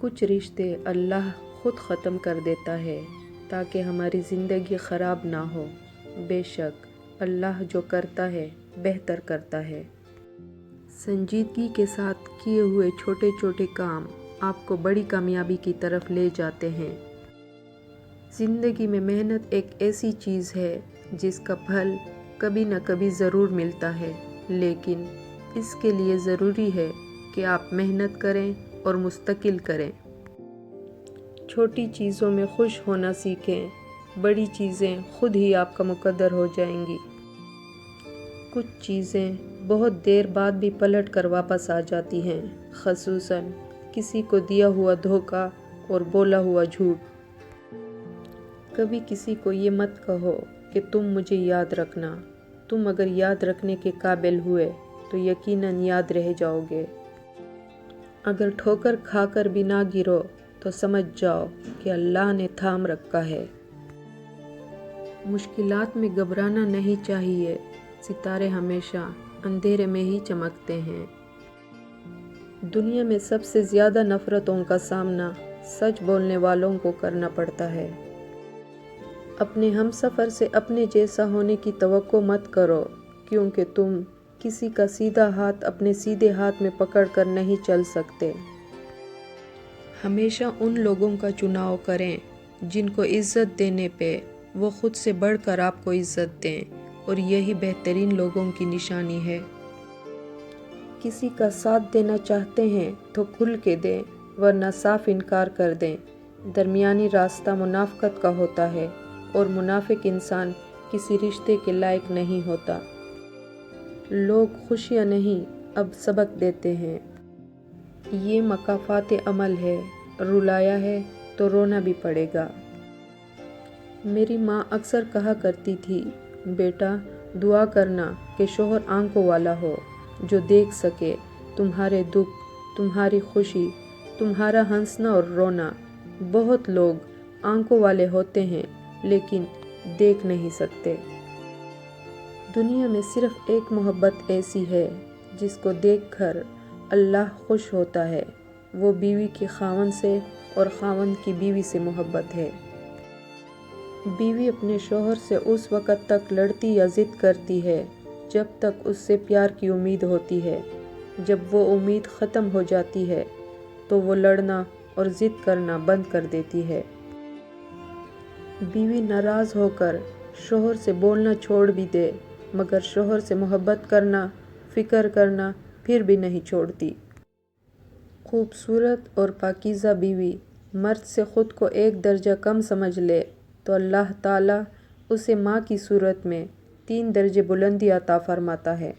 کچھ رشتے اللہ خود ختم کر دیتا ہے تاکہ ہماری زندگی خراب نہ ہو۔ بے شک اللہ جو کرتا ہے بہتر کرتا ہے۔ سنجیدگی کے ساتھ کیے ہوئے چھوٹے چھوٹے کام آپ کو بڑی کامیابی کی طرف لے جاتے ہیں۔ زندگی میں محنت ایک ایسی چیز ہے جس کا پھل کبھی نہ کبھی ضرور ملتا ہے، لیکن اس کے لیے ضروری ہے کہ آپ محنت کریں اور مستقل کریں۔ چھوٹی چیزوں میں خوش ہونا سیکھیں، بڑی چیزیں خود ہی آپ کا مقدر ہو جائیں گی۔ کچھ چیزیں بہت دیر بعد بھی پلٹ کر واپس آ جاتی ہیں، خصوصاً کسی کو دیا ہوا دھوکہ اور بولا ہوا جھوٹ۔ کبھی کسی کو یہ مت کہو کہ تم مجھے یاد رکھنا، تم اگر یاد رکھنے کے قابل ہوئے تو یقیناً یاد رہ جاؤ گے۔ اگر ٹھوکر کھا کر بھی نہ گرو تو سمجھ جاؤ کہ اللہ نے تھام رکھا ہے۔ مشکلات میں گھبرانا نہیں چاہیے، ستارے ہمیشہ اندھیرے میں ہی چمکتے ہیں۔ دنیا میں سب سے زیادہ نفرتوں کا سامنا سچ بولنے والوں کو کرنا پڑتا ہے۔ اپنے ہم سفر سے اپنے جیسا ہونے کی توقع مت کرو، کیونکہ تم کسی کا سیدھا ہاتھ اپنے سیدھے ہاتھ میں پکڑ کر نہیں چل سکتے۔ ہمیشہ ان لوگوں کا چناؤ کریں جن کو عزت دینے پہ وہ خود سے بڑھ کر آپ کو عزت دیں، اور یہی بہترین لوگوں کی نشانی ہے۔ کسی کا ساتھ دینا چاہتے ہیں تو کھل کے دیں، ورنہ صاف انکار کر دیں۔ درمیانی راستہ منافقت کا ہوتا ہے، اور منافق انسان کسی رشتے کے لائق نہیں ہوتا۔ لوگ خوشیاں نہیں اب سبق دیتے ہیں۔ یہ مکافات عمل ہے، رلایا ہے تو رونا بھی پڑے گا۔ میری ماں اکثر کہا کرتی تھی، بیٹا دعا کرنا کہ شوہر آنکھوں والا ہو، جو دیکھ سکے تمہارے دکھ، تمہاری خوشی، تمہارا ہنسنا اور رونا۔ بہت لوگ آنکھوں والے ہوتے ہیں لیکن دیکھ نہیں سکتے۔ دنیا میں صرف ایک محبت ایسی ہے جس کو دیکھ کر اللہ خوش ہوتا ہے، وہ بیوی کے خاوند سے اور خاوند کی بیوی سے محبت ہے۔ بیوی اپنے شوہر سے اس وقت تک لڑتی یا ضد کرتی ہے جب تک اس سے پیار کی امید ہوتی ہے۔ جب وہ امید ختم ہو جاتی ہے تو وہ لڑنا اور ضد کرنا بند کر دیتی ہے۔ بیوی ناراض ہو کر شوہر سے بولنا چھوڑ بھی دے، مگر شوہر سے محبت کرنا، فکر کرنا پھر بھی نہیں چھوڑتی۔ خوبصورت اور پاکیزہ بیوی مرد سے خود کو ایک درجہ کم سمجھ لے تو اللہ تعالیٰ اسے ماں کی صورت میں 3 درجے بلندی عطا فرماتا ہے۔